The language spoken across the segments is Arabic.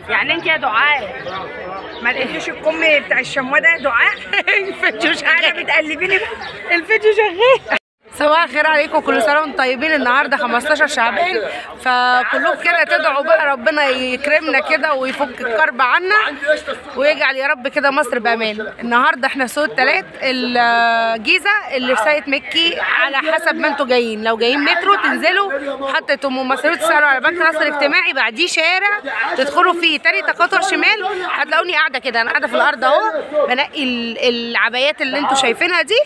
يعني انت يا دعاء ما لقيتوش الكم بتاع الشموع ده يا دعاء؟ الفيديو شغال، بتقلبيني الفيديو شغال. صباح الخير عليكم، كل سنه وانتم طيبين. النهارده 15 شعبان، فكلكم كده تدعوا بقى ربنا يكرمنا كده ويفك الكرب عنا ويجعل يا رب كده مصر بامان. النهارده احنا سوق الثلاث الجيزه اللي في سايت مكي، على حسب ما انتم جايين. لو جايين مترو تنزلوا محطه ام مصرية تسالوا على بنك مصر الاجتماعي، بعديه شارع تدخلوا فيه تاني تقاطع شمال هتلاقوني قاعده كده. انا قاعده في الارض اهو بنقي العبايات اللي انتم شايفينها دي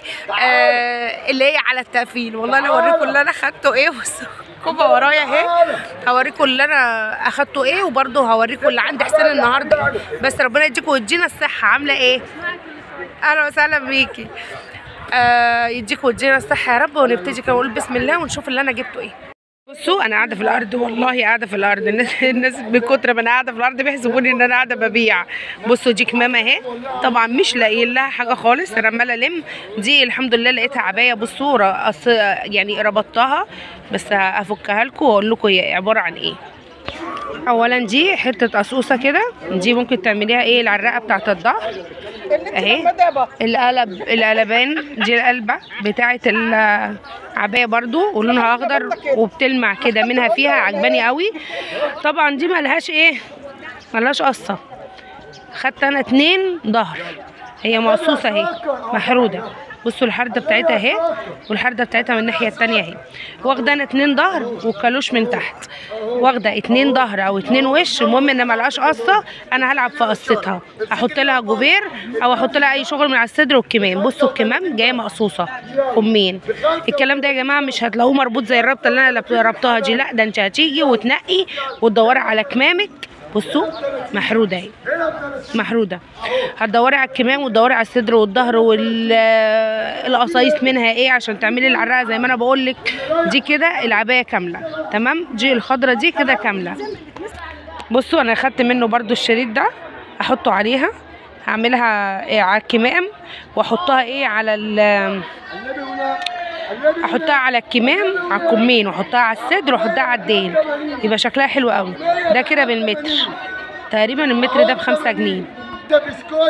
اللي هي على التقفيل. والله انا اوريكم اللي انا اخدته ايه. بصوا كوبا ورايا اهي، هوريكم اللي انا اخدته ايه، وبرده هوريكم اللي عند حسين النهارده. بس ربنا يديكم ويدينا الصحه. عامله ايه؟ اهلا وسهلا بيكي. يديكم ويدينا الصحه يا رب. ونبتدي كده نقول بسم الله ونشوف اللي انا جبته ايه. بصوا انا قاعده في الارض، والله قاعده في الارض. الناس من كتر ما انا قاعده في الارض بيحسبوني ان انا قاعده ببيع. بصوا دي كمامه اهي، طبعا مش لاقيين لها حاجه خالص، انا عماله الم. دي الحمد لله لقيتها عبايه. بصوا يعني ربطتها، بس هفكها لكم واقول لكم هي عباره عن ايه. اولا دي حته قصوصه كده، دي ممكن تعمليها ايه العراقه بتاعت الظهر اهي. القلبان دي القلبه بتاعت العبايه برضو، ولونها اخضر وبتلمع كده منها فيها، عجباني قوي. طبعا دي ملهاش ايه، ملهاش قصه. خدت انا 2 ظهر، هي مقصوصه اهي محروده. بصوا الحرده بتاعتها اهي، والحرده بتاعتها من الناحيه الثانيه اهي. واخده انا 2 ظهر وكالوش من تحت، واخده 2 ظهر او 2 وش. المهم ان ملهاش قصه، انا هلعب في قصتها، احط لها جوبير او احط لها اي شغل من على الصدر والكمام. بصوا الكمام جايه مقصوصه كمين. الكلام ده يا جماعه مش هتلاقوه مربوط زي الربطه اللي انا ربطها دي، لا ده انت هتيجي وتنقي وتدوري على كمامك. بصوا محروده اهي، محروده. هتدوري على الكمام وتدوري على الصدر والظهر والقصايص منها ايه عشان تعملي العراقه زي ما انا بقول لك. دي كده العبايه كامله تمام. دي الخضره دي كده كامله. بصوا انا اخدت منه برده الشريط ده، احطه عليها، هعملها إيه على الكمام واحطها ايه على احطها على الكمام على الكمين، واحطها على الصدر واحطها على الديل، يبقى شكلها حلو قوي. ده كده بالمتر تقريبا، المتر ده ب5 جنيه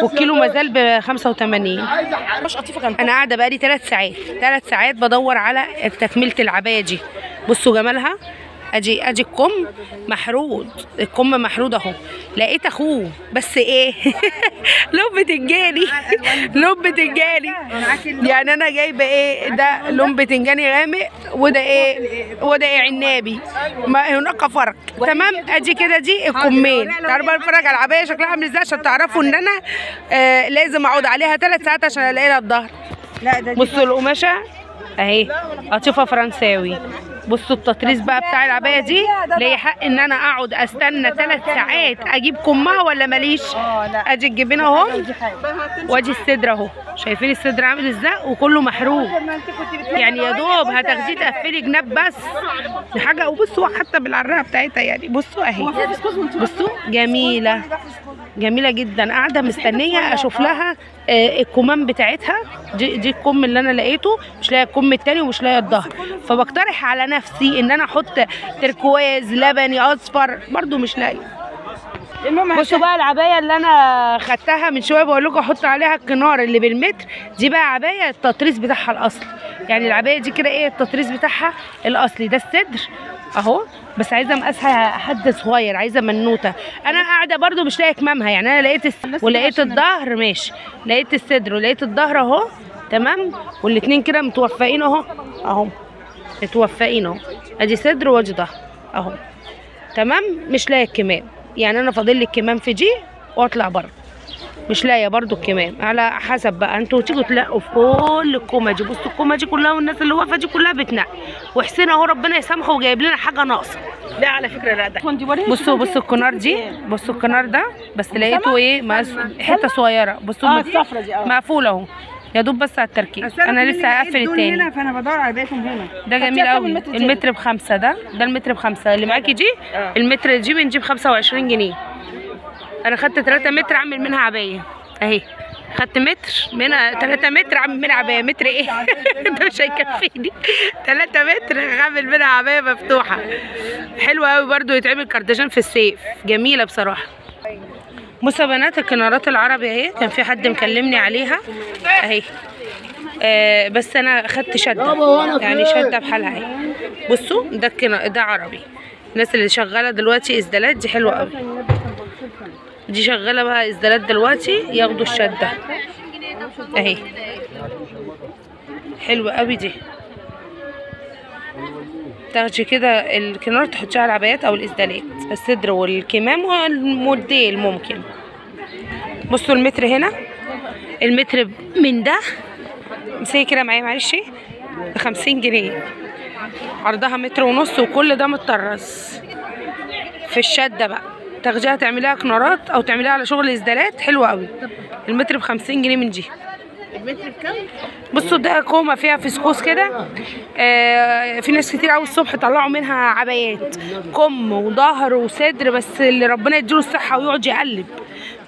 والكيلو مازال ب85. انا قاعده بقالي 3 ساعات بدور على تكمله العبايه دي. بصوا جمالها، ادي الكم محرود، الكم محرود اهو. لقيت اخوه بس ايه لون بتنجاني لون بتنجاني. يعني انا جايبه ايه ده، لون بتنجاني غامق، وده ايه عنابي، ما هناك فرق تمام. ادي كده دي الكمين. تعالوا بقى نتفرج على العبايه شكلها عامل ازاي عشان تعرفوا ان انا لازم اقعد عليها 3 ساعات عشان الاقي لها الظهر. بصوا القماشه اهي، قطيفه فرنساوي. بصوا التطريز بقى بتاع العبايه دي، ليا حق ان انا اقعد استنى 3 ساعات اجيب كمها ولا ماليش؟ ادي الجبين اهو، وادي الصدر اهو. شايفين الصدر عامل ازاي وكله محروق، يعني يا دوب هتاخديه تقفلي جناب بس حاجه. وبصوا حتى بالعراقه بتاعتها يعني، بصوا اهي، بصوا جميله جميله جدا. قاعده مستنيه اشوف لها الكمام بتاعتها. دي الكم اللي انا لقيته، مش لاقيه الكم التاني ومش لاقيه الظهر، فبقترح على نفسي ان انا احط تركواز لبني اصفر، برضو مش لاقيه. بصوا بقى العبايه اللي انا خدتها من شويه بقول لكم احط عليها الكنار اللي بالمتر. دي بقى عبايه التطريز بتاعها الاصلي، يعني العبايه دي كده ايه التطريز بتاعها الاصلي. ده الصدر اهو، بس عايزه مقاسها حد صغير، عايزه منوته. انا قاعده برضو مش لاقيه كمامها، يعني انا لقيت ولقيت الظهر ماشي، لقيت الصدر ولقيت الظهر اهو تمام، والاتنين كده متوفقين اهو متوفقين اهو. ادي صدر وادي ظهر اهو تمام. مش لاقيه الكمام، يعني انا فاضل لي الكمام في دي واطلع بره، مش لاقيه برضو الكمام. على حسب بقى انتوا تيجوا تلاقوا في كل الكومه دي. بصوا الكومه دي كلها والناس اللي واقفه دي كلها بتنقي، وحسين اهو ربنا يسامحه وجايب لنا حاجه ناقصه. لا على فكره لا ده بصوا الكنار دي، بصوا الكنار ده بس لقيته ايه حته صغيره. بصوا الصفرة دي مقفول اهو يا دوب بس على التركيز. انا لسه هقفل التاني هنا، فانا بدور على بيتهم هنا. ده جميل قوي. المتر ب5. ده المتر ب5 اللي معاكي دي. المتر دي بنجيب 25 جنيه. انا خدت 3 متر اعمل منها عبايه اهي. خدت متر منها 3 متر عامل منها عبايه. متر ايه؟ ده مش هيكفيني. 3 متر عامل منها عبايه مفتوحه حلوه قوي برده، يتعمل كردشان في الصيف، جميله بصراحه. بصوا يا بنات الكنارات العربي اهي، كان في حد مكلمني عليها اهي. بس انا خدت شده، يعني شده بحالها اهي. بصوا ده عربي. الناس اللي شغاله دلوقتي اسدالات دي حلوه قوي، دي شغاله بقى اسدالات دلوقتي، ياخدوا الشده اهي، حلوه قوي دي. تاخدي كده الكنار تحطيها على العبايات او الاسدالات، الصدر والكمام والموديل ممكن. بصوا المتر هنا، المتر من ده امسكي كده معايا معلش، ب50 جنيه، عرضها 1.5 متر، وكل ده متطرز في الشده بقى. تاخديها تعمليها كنارات او تعمليها على شغل اسدالات، حلوه قوي. المتر ب50 جنيه من دي. المتر بكام؟ بصوا ده كومه فيها فسكوس كده. في ناس كتير قوي الصبح طلعوا منها عبايات كم وظهر وصدر، بس اللي ربنا يديله الصحه ويقعد يقلب،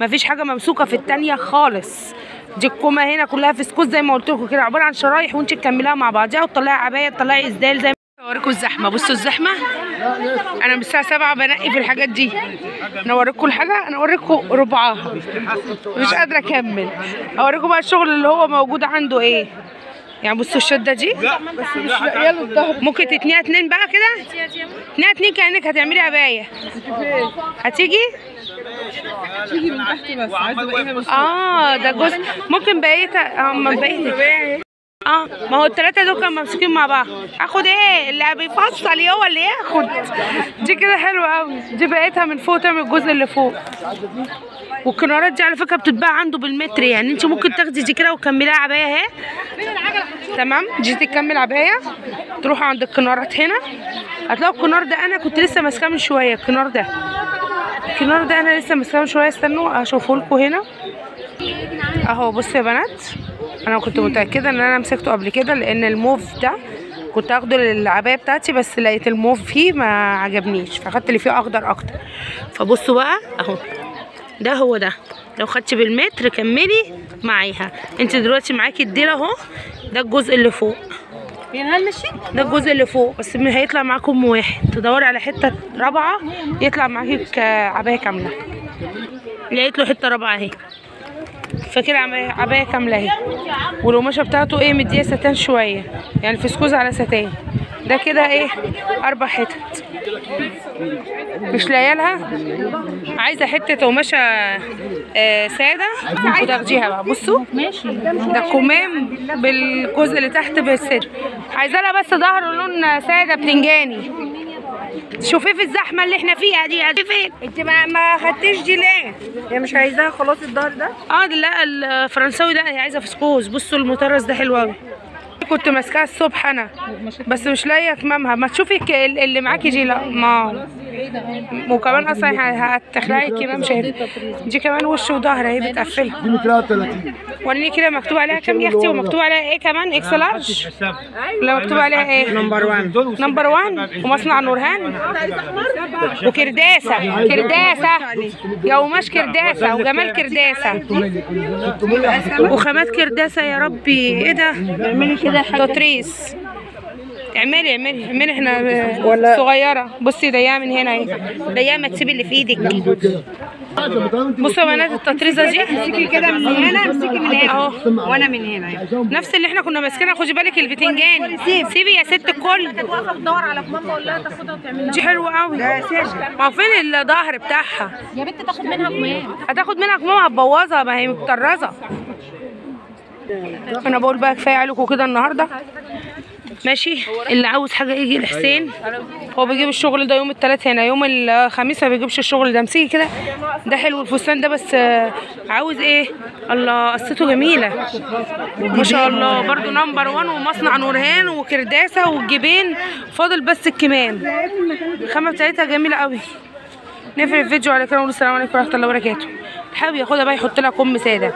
مفيش حاجه ممسوكه في التانيه خالص. دي الكومه هنا كلها فسكوس زي ما قلت لكم كده، عباره عن شرايح، وانت تكمليها مع بعضيها وتطلعي عبايه، تطلعي اسدال. زي ما اوريكم الزحمه، بصوا الزحمه. انا من الساعه 7 بنقي في الحاجات دي. انا اوريكم الحاجه، انا اوريكم ربعها، مش قادره اكمل. اوريكم بقى الشغل اللي هو موجود عنده ايه. يعني بصوا الشده دي، بس مش لاقيه له الظهر. ممكن تتنيها 2 بقى كده، تنيها 2 كانك هتعملي عبايه. هتيجي من تحت بس عايزه الاقيها بس. ده جزء ممكن بقيتها. ما بقيتها ما هو ال3 دول كانوا ممسوكين مع بعض. اخد ايه اللي بيفصل هو اللي ياخد. دي كده حلوه قوي، دي بقيتها من فوق، تعمل الجزء اللي فوق. والكنارات دي على فكره بتتباع عنده بالمتر، يعني انت ممكن تاخدي دي كده وتكمليها عبايه اهي. تمام، دي تكمل عبايه. تروحوا عند الكنارات هنا هتلاقوا الكنار ده، انا كنت لسه ماسكاه من شويه. الكنار ده انا لسه ماسكاه من شويه، استنوا اشوفه لكم هنا اهو. بصوا يا بنات، انا كنت متاكده ان انا مسكته قبل كده، لان الموف ده كنت اخده للعبايه بتاعتي، بس لقيت الموف فيه ما عجبنيش، فاخدت اللي فيه اخضر اكتر. فبصوا بقى اهو، ده هو ده. لو خدتي بالمتر كملي معاها. انت دلوقتي معاكي الديل اهو، ده الجزء اللي فوق، ده الجزء اللي فوق، بس هيطلع معاكم واحد. تدوري على حته رابعه يطلع معاكي عبايه كامله. لقيت له حته رابعه اهي، فكده عبايه كامله اهي. والقماشه بتاعته ايه، مديه ستان شويه، يعني فسكوز على ستان. ده كده ايه، 4 حتت. مش لاقيالها، عايزه حته قماشه ساده وتاخديها بقى. بصوا ده كمام بالجزء اللي تحت بالصدر، عايزه لها بس ظهر لون ساده بتنجاني. شوفي في الزحمه اللي احنا فيها دي، فين انت ما خدتيش دي ليه؟ هي مش عايزاها خلاص الظهر ده؟ لا الفرنساوي ده هي عايزه فسكوز. بصوا المطرز ده حلو قوي، كنت ماسكاها الصبح انا، بس مش لاقيه كمامها. ما تشوفي اللي معاكي دي، لا ما وكمان اصلا هتخلعي الكمام. شايفه دي كمان وش وظهر اهي بتقفلها. دي 33. وريني كده مكتوب عليها كام يا اختي، ومكتوب عليها ايه كمان، اكس لارج؟ لا مكتوب عليها ايه، نمبر 1. نمبر 1. ومصنع نورهان وكرداسه. يا قماش كرداسه وجمال كرداسه وخامات كرداسه. يا ربي ايه ده، اعملي كده حاجه تطريز. اعملي احنا صغيره. بصي ضيقه من هنا اهي، ضيقه ما تسيبي اللي في ايدك. بصوا يا بنات التطريزه دي، امسكي كده من هنا، امسكي من هنا اهو، وانا من هنا نفس اللي احنا كنا ماسكينها. خدي بالك البتنجان، سيبي يا ست الكل. واقفه بدور على ماما اقول لها تاخدها وتعمل دي حلوه قوي. ما فين الظهر بتاعها يا بنت، تاخد منها كمام. هتاخد منها كمام، هتبوظها، ما هي متطرزه. انا بقول بقى كفايه عليكم كده النهارده، ماشي. اللي عاوز حاجه يجي لحسين، هو بيجيب الشغل ده يوم الثلاث هنا، يوم الخميس ما بيجيبش الشغل ده. امسكي كده، ده حلو الفستان ده، بس عاوز ايه. الله قصته جميله ما شاء الله، برضو نمبر 1 ومصنع نورهان وكرداسه والجبين. فاضل بس الكمام، الخامه بتاعتها جميله قوي. نقفل الفيديو على كده ونقول السلام عليكم ورحمه الله وبركاته. حابب ياخدها بقى يحط لها كم ساده.